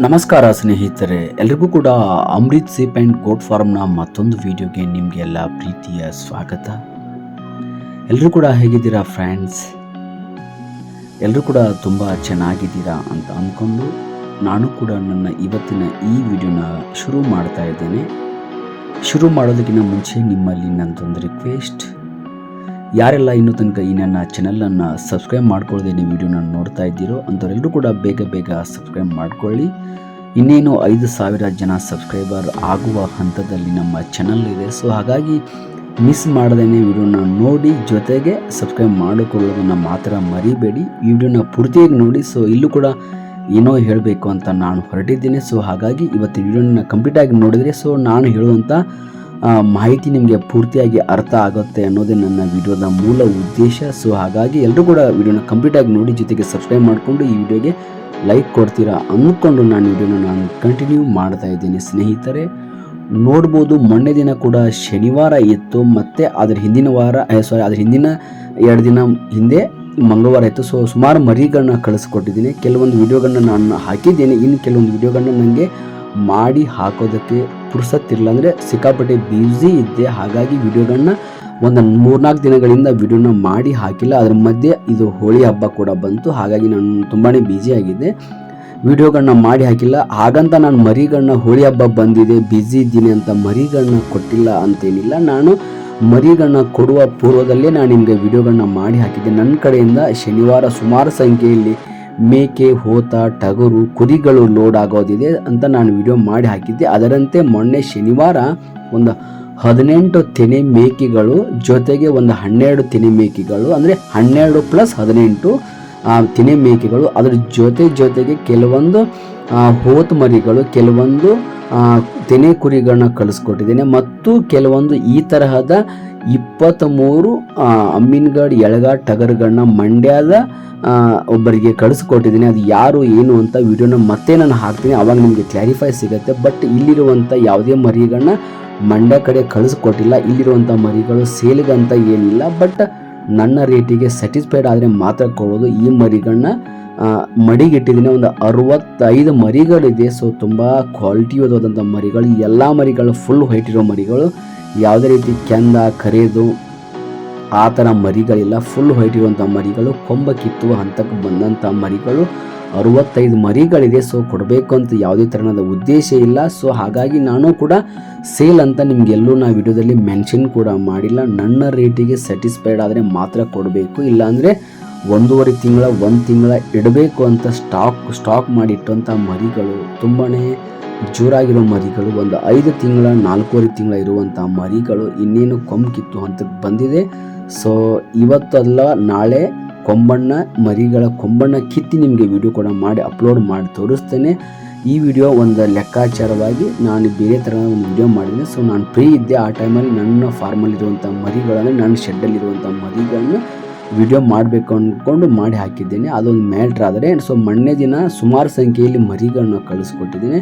ನಮಸ್ಕಾರ ಸ್ನೇಹಿತರೆ, ಎಲ್ರಿಗೂ ಕೂಡ ಅಮೃತ್ ಸೀಪ್ ಆ್ಯಂಡ್ ಗೋಟ್ ಫಾರ್ಮ್ನ ಮತ್ತೊಂದು ವಿಡಿಯೋಗೆ ನಿಮಗೆಲ್ಲ ಪ್ರೀತಿಯ ಸ್ವಾಗತ. ಎಲ್ಲರೂ ಕೂಡ ಹೇಗಿದ್ದೀರಾ ಫ್ರೆಂಡ್ಸ್? ಎಲ್ಲರೂ ಕೂಡ ತುಂಬ ಚೆನ್ನಾಗಿದ್ದೀರಾ ಅಂತ ಅಂದ್ಕೊಂಡು ನಾನು ಕೂಡ ನನ್ನ ಇವತ್ತಿನ ಈ ವಿಡಿಯೋನ ಶುರು ಮಾಡ್ತಾ ಇದ್ದೇನೆ. ಶುರು ಮಾಡೋದಕ್ಕಿಂತ ಮುಂಚೆ ನಿಮ್ಮಲ್ಲಿ ನನ್ನದೊಂದು ರಿಕ್ವೆಸ್ಟ್, ಯಾರೆಲ್ಲ ಇನ್ನೂ ತನಕ ಈ ನನ್ನ ಚಾನಲನ್ನು ಸಬ್ಸ್ಕ್ರೈಬ್ ಮಾಡ್ಕೊಳ್ಳದೆ ನೀವು ವಿಡಿಯೋನ ನೋಡ್ತಾ ಇದ್ದೀರೋ ಅಂಥವರೆಲ್ಲರೂ ಕೂಡ ಬೇಗ ಸಬ್ಸ್ಕ್ರೈಬ್ ಮಾಡ್ಕೊಳ್ಳಿ. ಇನ್ನೇನು 5,000 ಜನ ಸಬ್ಸ್ಕ್ರೈಬರ್ ಆಗುವ ಹಂತದಲ್ಲಿ ನಮ್ಮ ಚಾನಲ್ ಇದೆ. ಸೊ ಹಾಗಾಗಿ ಮಿಸ್ ಮಾಡದೇ ವಿಡಿಯೋನ ನೋಡಿ, ಜೊತೆಗೆ ಸಬ್ಸ್ಕ್ರೈಬ್ ಮಾಡಿಕೊಳ್ಳೋದನ್ನು ಮಾತ್ರ ಮರಿಬೇಡಿ. ಈ ವಿಡಿಯೋನ ಪೂರ್ತಿಯಾಗಿ ನೋಡಿ. ಸೊ ಇಲ್ಲೂ ಕೂಡ ಏನೋ ಹೇಳಬೇಕು ಅಂತ ನಾನು ಹೊರಟಿದ್ದೇನೆ. ಸೊ ಹಾಗಾಗಿ ಇವತ್ತು ವಿಡಿಯೋನ ಕಂಪ್ಲೀಟಾಗಿ ನೋಡಿದರೆ ಸೊ ನಾನು ಹೇಳುವಂಥ ಮಾಹಿತಿ ನಿಮಗೆ ಪೂರ್ತಿಯಾಗಿ ಅರ್ಥ ಆಗುತ್ತೆ ಅನ್ನೋದೇ ನನ್ನ ವಿಡಿಯೋದ ಮೂಲ ಉದ್ದೇಶ. ಸೊ ಹಾಗಾಗಿ ಎಲ್ಲರೂ ಕೂಡ ವಿಡಿಯೋನ ಕಂಪ್ಲೀಟಾಗಿ ನೋಡಿ, ಜೊತೆಗೆ ಸಬ್ಸ್ಕ್ರೈಬ್ ಮಾಡಿಕೊಂಡು ಈ ವಿಡಿಯೋಗೆ ಲೈಕ್ ಕೊಡ್ತೀರಾ ಅಂದ್ಕೊಂಡು ನಾನು ವಿಡಿಯೋನ ಕಂಟಿನ್ಯೂ ಮಾಡ್ತಾ ಇದ್ದೀನಿ. ಸ್ನೇಹಿತರೆ, ನೋಡ್ಬೋದು ಮೊನ್ನೆ ದಿನ ಕೂಡ ಶನಿವಾರ ಇತ್ತು, ಮತ್ತು ಅದರ ಹಿಂದಿನ ಹಿಂದಿನ 2 ದಿನ ಹಿಂದೆ ಮಂಗಳವಾರ ಇತ್ತು. ಸೊ ಸುಮಾರು ಮರಿಗಳನ್ನ ಕಳಿಸ್ಕೊಟ್ಟಿದ್ದೀನಿ. ಕೆಲವೊಂದು ವಿಡಿಯೋಗಳನ್ನ ನಾನು ಹಾಕಿದ್ದೇನೆ, ಇನ್ನು ಕೆಲವೊಂದು ವಿಡಿಯೋಗಳನ್ನ ನನಗೆ ಮಾಡಿ ಹಾಕೋದಕ್ಕೆ ಪುರ್ಸತ್ತಿರಲಿಲ್ಲ, ಅಂದರೆ ಸಿಕ್ಕಾಪಟ್ಟೆ ಬ್ಯುಸಿ ಇದ್ದೆ. ಹಾಗಾಗಿ ವಿಡಿಯೋಗಳನ್ನ ಒಂದು 3-4 ದಿನಗಳಿಂದ ವಿಡಿಯೋನ ಮಾಡಿ ಹಾಕಿಲ್ಲ. ಅದ್ರ ಮಧ್ಯೆ ಇದು ಹೋಳಿ ಹಬ್ಬ ಕೂಡ ಬಂತು, ಹಾಗಾಗಿ ನಾನು ತುಂಬಾ ಬ್ಯುಸಿಯಾಗಿದ್ದೆ, ವಿಡಿಯೋಗಳನ್ನ ಮಾಡಿ ಹಾಕಿಲ್ಲ. ಹಾಗಂತ ನಾನು ಮರಿಗಳನ್ನ ಹೋಳಿ ಹಬ್ಬ ಬಂದಿದೆ ಬ್ಯುಸಿ ಇದ್ದೀನಿ ಅಂತ ಮರಿಗಳನ್ನ ಕೊಟ್ಟಿಲ್ಲ ಅಂತೇನಿಲ್ಲ. ನಾನು ಮರಿಗಳನ್ನ ಕೊಡುವ ಪೂರ್ವದಲ್ಲೇ ನಾನು ನಿಮಗೆ ವಿಡಿಯೋಗಳನ್ನ ಮಾಡಿ ಹಾಕಿದ್ದೆ. ನನ್ನ ಕಡೆಯಿಂದ ಶನಿವಾರ ಸುಮಾರು ಸಂಖ್ಯೆಯಲ್ಲಿ ಮೇಕೆ, ಹೋತ, ಟಗರು, ಕುರಿಗಳು ಲೋಡ್ ಆಗೋದಿದೆ ಅಂತ ನಾನು ವಿಡಿಯೋ ಮಾಡಿ ಹಾಕಿದ್ದೆ. ಅದರಂತೆ ಮೊನ್ನೆ ಶನಿವಾರ ಒಂದು 18 ತೆನೆ ಮೇಕೆಗಳು, ಜೊತೆಗೆ ಒಂದು 12 ತೆನೆ ಮೇಕೆಗಳು, ಅಂದರೆ 12 + 18 ತೆನೆ ಮೇಕೆಗಳು, ಅದರ ಜೊತೆಗೆ ಕೆಲವೊಂದು ಹೋತ್ ಮರಿಗಳು, ಕೆಲವೊಂದು ತೆನೆ ಕುರಿಗಳನ್ನ ಕಳಿಸ್ಕೊಟ್ಟಿದ್ದೇನೆ, ಮತ್ತು ಕೆಲವೊಂದು ಈ ತರಹದ 23 ಅಮ್ಮಿನಗಡ್ ಎಳಗಾಡ್ ಟಗರುಗಳನ್ನ ಮಂಡ್ಯದ ಒಬ್ಬರಿಗೆ ಕಳಿಸ್ಕೊಟ್ಟಿದ್ದೀನಿ. ಅದು ಯಾರು ಏನು ಅಂತ ವಿಡಿಯೋನ ಮತ್ತೆ ನಾನು ಹಾಕ್ತೀನಿ, ಆವಾಗ ನಿಮಗೆ ಕ್ಲಾರಿಫೈ ಸಿಗುತ್ತೆ. ಬಟ್ ಇಲ್ಲಿರುವಂಥ ಯಾವುದೇ ಮರಿಗಳನ್ನ ಮಂಡ್ಯ ಕಡೆ ಕಳಿಸ್ಕೊಟ್ಟಿಲ್ಲ. ಇಲ್ಲಿರುವಂಥ ಮರಿಗಳು ಸೇಲ್ಗಂತ ಏನಿಲ್ಲ, ಬಟ್ ನನ್ನ ರೇಟಿಗೆ ಸ್ಯಾಟಿಸ್ಫೈಡ್ ಆದರೆ ಮಾತ್ರ ಕೊಡೋದು. ಈ ಮರಿಗಳನ್ನ ಮಡಿಗಿಟ್ಟಿದ್ದೀನಿ, ಒಂದು 65 ಮರಿಗಳಿದೆ. ಸೊ ತುಂಬ ಕ್ವಾಲಿಟಿಯಾದಂಥ ಮರಿಗಳು, ಎಲ್ಲ ಮರಿಗಳು ಫುಲ್ ವೈಟ್ ಇರೋ ಮರಿಗಳು, ಯಾವುದೇ ರೀತಿ ಕೆಂದ ಕರೆದು ಆ ಥರ ಮರಿಗಳಿಲ್ಲ. ಫುಲ್ ವೈಟ್ ಇರುವಂಥ ಮರಿಗಳು, ಕೊಂಬ ಕಿತ್ತುವ ಹಂತಕ್ಕೆ ಬಂದಂಥ ಮರಿಗಳು 65 ಮರಿಗಳಿದೆ. ಸೊ ಕೊಡಬೇಕು ಅಂತ ಯಾವುದೇ ಥರದ ಉದ್ದೇಶ ಇಲ್ಲ. ಸೊ ಹಾಗಾಗಿ ನಾನು ಕೂಡ ಸೇಲ್ ಅಂತ ನಿಮಗೆಲ್ಲೂ ನಾ ವಿಡಿಯೋದಲ್ಲಿ ಮೆನ್ಷನ್ ಕೂಡ ಮಾಡಿಲ್ಲ. ನನ್ನ ರೇಟಿಗೆ ಸ್ಯಾಟಿಸ್ಫೈಡ್ ಆದರೆ ಮಾತ್ರ ಕೊಡಬೇಕು, ಇಲ್ಲಾಂದರೆ 1.5 ತಿಂಗಳ 1 ತಿಂಗಳ ಇಡಬೇಕು ಅಂತ ಸ್ಟಾಕ್ ಮಾಡಿಟ್ಟಂಥ ಮರಿಗಳು, ತುಂಬಾ ಜೋರಾಗಿರೋ ಮರಿಗಳು, ಒಂದು 5 ತಿಂಗಳ 4.5 ತಿಂಗಳ ಇರುವಂಥ ಮರಿಗಳು ಇನ್ನೇನು ಕೊಂಬು ಕಿತ್ತು ಹಂತಕ್ಕೆ ಬಂದಿದೆ. ಸೊ ಇವತ್ತಲ್ಲ ನಾಳೆ ಮರಿಗಳ ಕೊಂಬಣ್ಣ ಕಿತ್ತಿ ನಿಮಗೆ ವಿಡಿಯೋ ಕೂಡ ಮಾಡಿ ಅಪ್ಲೋಡ್ ಮಾಡಿ ತೋರಿಸ್ತೇನೆ. ಈ ವಿಡಿಯೋ ಒಂದು ಲೆಕ್ಕಾಚಾರವಾಗಿ ನಾನು ಬೇರೆ ಥರ ಒಂದು ವಿಡಿಯೋ ಮಾಡಿದ್ದೀನಿ. ಸೊ ನಾನು ಫ್ರೀ ಇದ್ದೆ ಆ ಟೈಮಲ್ಲಿ, ನನ್ನ ಫಾರ್ಮಲ್ಲಿರುವಂಥ ಮರಿಗಳಂದರೆ ನನ್ನ ಶೆಡ್ಡಲ್ಲಿರುವಂಥ ಮರಿಗಳನ್ನ ವಿಡಿಯೋ ಮಾಡಬೇಕು ಅಂದ್ಕೊಂಡು ಮಾಡಿ ಹಾಕಿದ್ದೇನೆ. ಅದೊಂದು ಮ್ಯಾಟ್ರ್ ಆದರೆ ಸೊ ಮೊನ್ನೆ ದಿನ ಸುಮಾರು ಸಂಖ್ಯೆಯಲ್ಲಿ ಮರಿಗಳನ್ನ ಕಳಿಸ್ಕೊಟ್ಟಿದ್ದೀನಿ.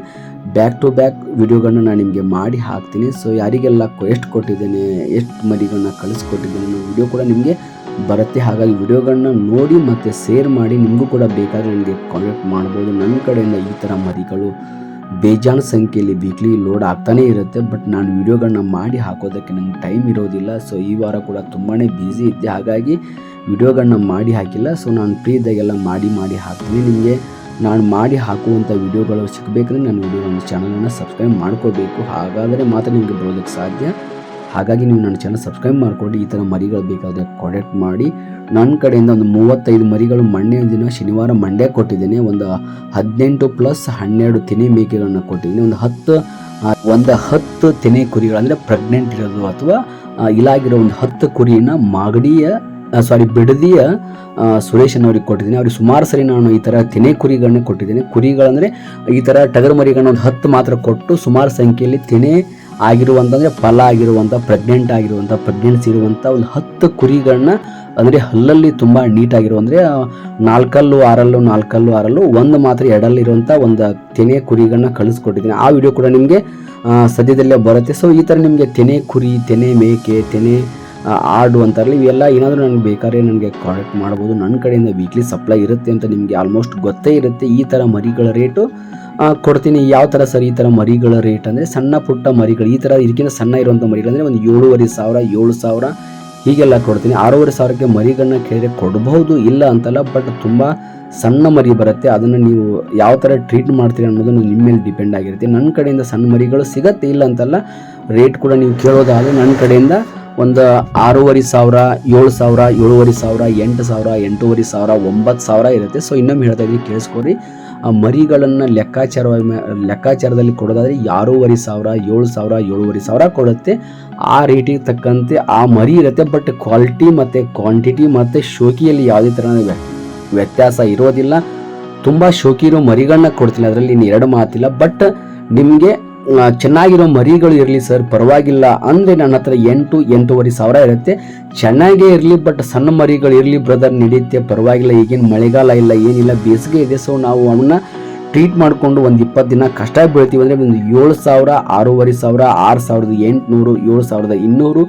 ಬ್ಯಾಕ್ ಟು ಬ್ಯಾಕ್ ವಿಡಿಯೋಗಳನ್ನ ನಾನು ನಿಮಗೆ ಮಾಡಿ ಹಾಕ್ತೀನಿ. ಸೊ ಯಾರಿಗೆಲ್ಲ ಎಷ್ಟು ಕೊಟ್ಟಿದ್ದೇನೆ, ಎಷ್ಟು ಮರಿಗಳನ್ನ ಕಳಿಸ್ಕೊಟ್ಟಿದ್ದೇನೆ ಅನ್ನೋ ವಿಡಿಯೋ ಕೂಡ ನಿಮಗೆ ಬರುತ್ತೆ. ಹಾಗಾಗಿ ವಿಡಿಯೋಗಳನ್ನ ನೋಡಿ ಮತ್ತು ಶೇರ್ ಮಾಡಿ. ನಿಮಗೂ ಕೂಡ ಬೇಕಾದರೆ ನನಗೆ ಕಾಂಟ್ಯಾಕ್ಟ್ ಮಾಡ್ಬೋದು. ನನ್ನ ಕಡೆಯಿಂದ ಈ ಥರ ಮರಿಗಳು ಬೇಜಾನ್ ಸಂಖ್ಯೆಯಲ್ಲಿ ವೀಕ್ಲಿ ಲೋಡ್ ಆಗ್ತಾನೇ ಇರುತ್ತೆ, ಬಟ್ ನಾನು ವಿಡಿಯೋಗಳನ್ನ ಮಾಡಿ ಹಾಕೋದಕ್ಕೆ ನನಗೆ ಟೈಮ್ ಇರೋದಿಲ್ಲ. ಸೊ ಈ ವಾರ ಕೂಡ ತುಂಬಾ ಬ್ಯುಸಿ ಇದ್ದೆ, ಹಾಗಾಗಿ ವಿಡಿಯೋಗಳನ್ನ ಮಾಡಿ ಹಾಕಿಲ್ಲ. ಸೊ ನಾನು ಫ್ರೀ ಇದ್ದಾಗೆಲ್ಲ ಮಾಡಿ ಹಾಕ್ತೀನಿ. ನಿಮಗೆ ನಾನು ಮಾಡಿ ಹಾಕುವಂಥ ವಿಡಿಯೋಗಳು ಸಿಗಬೇಕಂದ್ರೆ ನನ್ನ ಚಾನಲನ್ನು ಸಬ್ಸ್ಕ್ರೈಬ್ ಮಾಡ್ಕೋಬೇಕು, ಹಾಗಾದರೆ ಮಾತ್ರ ನಿಮಗೆ ಬರೋದಕ್ಕೆ ಸಾಧ್ಯ. ಹಾಗಾಗಿ ನೀವು ನನ್ನ ಚಾನಲ್ ಸಬ್ಸ್ಕ್ರೈಬ್ ಮಾಡಿಕೊಂಡು ಈ ಥರ ಮರಿಗಳು ಬೇಕಾದರೆ ಕಾಂಟ್ಯಾಕ್ಟ್ ಮಾಡಿ. ನನ್ನ ಕಡೆಯಿಂದ ಒಂದು 35 ಮರಿಗಳು ಮೊನ್ನೆ ದಿನ ಶನಿವಾರ ಮಂಡ್ಯ ಕೊಟ್ಟಿದ್ದೇನೆ. ಒಂದು 18 + 12 ತೆನೆ ಮೇಕೆಗಳನ್ನ ಕೊಟ್ಟಿದ್ದೀನಿ. ಒಂದು 10 ತೆನೆ ಕುರಿಗಳು, ಅಂದರೆ ಪ್ರೆಗ್ನೆಂಟ್ ಇರೋದು ಅಥವಾ ಇಲಾಗಿರೋ ಒಂದು 10 ಕುರಿನ ಬಿಡದಿಯ ಸುರೇಶನ್ ಅವ್ರಿಗೆ ಕೊಟ್ಟಿದ್ದೀನಿ. ಅವ್ರಿಗೆ ಸುಮಾರು ಸರಿ ನಾನು ಈ ಥರ ತೆನೆ ಕುರಿಗಳನ್ನ ಕೊಟ್ಟಿದ್ದೀನಿ. ಕುರಿಗಳಂದರೆ ಈ ಥರ ಟಗರು ಮರಿಗಳನ್ನ ಒಂದು 10 ಮಾತ್ರ ಕೊಟ್ಟು ಸುಮಾರು ಸಂಖ್ಯೆಯಲ್ಲಿ ತೆನೆ ಆಗಿರುವಂಥ, ಅಂದರೆ ಫಲ ಆಗಿರುವಂಥ, ಪ್ರೆಗ್ನೆನ್ಸಿ ಇರುವಂಥ ಒಂದು 10 ಕುರಿಗಳನ್ನ, ಅಂದರೆ ಹಲ್ಲಲ್ಲಿ ತುಂಬ ನೀಟಾಗಿರೋ, ಅಂದರೆ 4 ಹಲ್ಲು 6 ಹಲ್ಲು ಒಂದು ಮಾತ್ರ ಎಡಲ್ಲಿರುವಂಥ ಒಂದು ತೆನೆ ಕುರಿಗಳನ್ನ ಕಳಿಸ್ಕೊಟ್ಟಿದ್ದೀನಿ. ಆ ವಿಡಿಯೋ ಕೂಡ ನಿಮಗೆ ಸದ್ಯದಲ್ಲೇ ಬರುತ್ತೆ. ಸೊ ಈ ಥರ ನಿಮಗೆ ತೆನೆ ಕುರಿ, ತೆನೆ ಮೇಕೆ, ತೆನೆ ಆಡು ಅಂತಾರಲ್ಲ, ಇವೆಲ್ಲ ಏನಾದರೂ ನನಗೆ ಬೇಕಾದ್ರೆ ನನಗೆ ಕಾಂಟ್ಯಾಕ್ಟ್ ಮಾಡ್ಬೋದು. ನನ್ನ ಕಡೆಯಿಂದ ವೀಕ್ಲಿ ಸಪ್ಲೈ ಇರುತ್ತೆ ಅಂತ ನಿಮಗೆ ಆಲ್ಮೋಸ್ಟ್ ಗೊತ್ತೇ ಇರುತ್ತೆ. ಈ ಥರ ಮರಿಗಳ ರೇಟು ಕೊಡ್ತೀನಿ. ಯಾವ ಥರ ಸರ್ ಈ ಥರ ಮರಿಗಳ ರೇಟ್ ಅಂದರೆ ಸಣ್ಣ ಪುಟ್ಟ ಮರಿಗಳು ಈ ಥರ ಇದಕ್ಕಿಂತ ಸಣ್ಣ ಇರುವಂಥ ಮರಿಗಳಂದರೆ ಒಂದು 7,500 7,000 ಹೀಗೆಲ್ಲ ಕೊಡ್ತೀನಿ. 6,500ಕ್ಕೆ ಮರಿಗಳನ್ನ ಕೇಳಿದ್ರೆ ಕೊಡಬಹುದು, ಇಲ್ಲ ಅಂತಲ್ಲ. ಬಟ್ ತುಂಬ ಸಣ್ಣ ಮರಿ ಬರುತ್ತೆ, ಅದನ್ನು ನೀವು ಯಾವ ಥರ ಟ್ರೀಟ್ ಮಾಡ್ತೀರಿ ಅನ್ನೋದು ನಿಮ್ಮ ಮೇಲೆ ಡಿಪೆಂಡ್ ಆಗಿರುತ್ತೆ. ನನ್ನ ಕಡೆಯಿಂದ ಸಣ್ಣ ಮರಿಗಳು ಸಿಗತ್ತೆ, ಇಲ್ಲ ಅಂತಲ್ಲ. ರೇಟ್ ಕೂಡ ನೀವು ಕೇಳೋದಾದರೆ ನನ್ನ ಕಡೆಯಿಂದ ಒಂದು 6,500 7,000 7,500 8,000 8,500 9,000 ಇರುತ್ತೆ. ಸೊ ಇನ್ನೊಮ್ಮೆ ಹೇಳ್ತಾ ಇದ್ದೀನಿ, ಕೇಳಿಸ್ಕೊರಿ. ಆ ಮರಿಗಳನ್ನು ಲೆಕ್ಕಾಚಾರದಲ್ಲಿ ಕೊಡೋದಾದರೆ 6,500 7,000 7,500 ಕೊಡುತ್ತೆ. ಆ ರೇಟಿಗೆ ತಕ್ಕಂತೆ ಆ ಮರಿ ಇರುತ್ತೆ. ಬಟ್ ಕ್ವಾಲಿಟಿ ಮತ್ತು ಕ್ವಾಂಟಿಟಿ ಮತ್ತು ಶೋಕಿಯಲ್ಲಿ ಯಾವುದೇ ಥರ ವ್ಯತ್ಯಾಸ ಇರೋದಿಲ್ಲ. ತುಂಬ ಶೋಕಿ ಇರೋ ಮರಿಗಳನ್ನ ಕೊಡ್ತೀನಿ, ಅದರಲ್ಲಿ ಇನ್ನು ಎರಡು ಮಾತಿಲ್ಲ. ಬಟ್ ನಿಮಗೆ ಚೆನ್ನಾಗಿರೋ ಮರಿಗಳು ಇರಲಿ ಸರ್, ಪರವಾಗಿಲ್ಲ ಅಂದರೆ ನನ್ನ ಹತ್ರ 8,000 ಇರುತ್ತೆ. ಚೆನ್ನಾಗೇ ಇರಲಿ, ಬಟ್ ಸಣ್ಣ ಮರಿಗಳು ಇರಲಿ ಬ್ರದರ್, ನಡೆಯುತ್ತೆ, ಪರವಾಗಿಲ್ಲ. ಈಗೇನು ಮಳೆಗಾಲ ಇಲ್ಲ, ಏನಿಲ್ಲ, ಬೇಸಿಗೆ ಇದೆ. ಸೊ ನಾವು ಅವನ್ನ ಟ್ರೀಟ್ ಮಾಡಿಕೊಂಡು ಒಂದು 20 ದಿನ ಕಷ್ಟ ಬೀಳ್ತೀವಿ ಅಂದರೆ ಒಂದು 7,000 6,500 6,800 7,200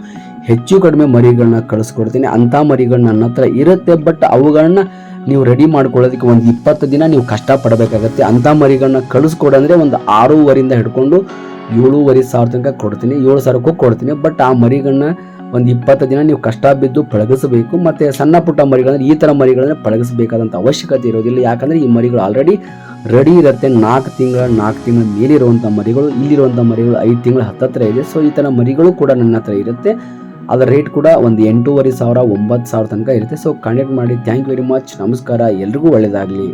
ಹೆಚ್ಚು ಕಡಿಮೆ ಮರಿಗಳನ್ನ ಕಳಿಸ್ಕೊಡ್ತೀನಿ. ಅಂಥ ಮರಿಗಳು ನನ್ನ ಹತ್ರ ಇರುತ್ತೆ. ಬಟ್ ಅವುಗಳನ್ನ ನೀವು ರೆಡಿ ಮಾಡ್ಕೊಳ್ಳೋದಕ್ಕೆ ಒಂದು 20 ದಿನ ನೀವು ಕಷ್ಟಪಡಬೇಕಾಗತ್ತೆ. ಅಂಥ ಮರಿಗಳನ್ನ ಕಳಿಸ್ಕೊಡಂದರೆ ಒಂದು 6,500 ಹಿಡ್ಕೊಂಡು 7,500 ತನಕ ಕೊಡ್ತೀನಿ, 7,000ಕ್ಕೂ ಕೊಡ್ತೀನಿ. ಬಟ್ ಆ ಮರಿಗಳನ್ನ ಒಂದು 20 ದಿನ ನೀವು ಕಷ್ಟ ಬಿದ್ದು ಪಳಗಿಸಬೇಕು. ಮತ್ತು ಸಣ್ಣ ಪುಟ್ಟ ಮರಿಗಳಂದ್ರೆ ಈ ಥರ ಮರಿಗಳನ್ನ ಪಳಗಿಸಬೇಕಾದಂಥ ಅವಶ್ಯಕತೆ ಇರೋದಿಲ್ಲ. ಯಾಕಂದರೆ ಈ ಮರಿಗಳು ಆಲ್ರೆಡಿ ರೆಡಿ ಇರುತ್ತೆ. 4 ತಿಂಗಳ ಮೇಲಿರುವಂಥ ಮರಿಗಳು, ಇಲ್ಲಿರುವಂಥ ಮರಿಗಳು 5 ತಿಂಗಳು ಹತ್ತತ್ರ ಇದೆ. ಸೊ ಈ ಥರ ಮರಿಗಳು ಕೂಡ ನನ್ನ ಹತ್ರ ಇರುತ್ತೆ. ಅದರ ರೇಟ್ ಕೂಡ ಒಂದು 8,500 9,000 ತನಕ ಇರುತ್ತೆ. ಸೊ ಕಾಂಟ್ಯಾಕ್ಟ್ ಮಾಡಿ. Thank you very much. ನಮಸ್ಕಾರ, ಎಲ್ರಿಗೂ ಒಳ್ಳೆಯದಾಗಲಿ.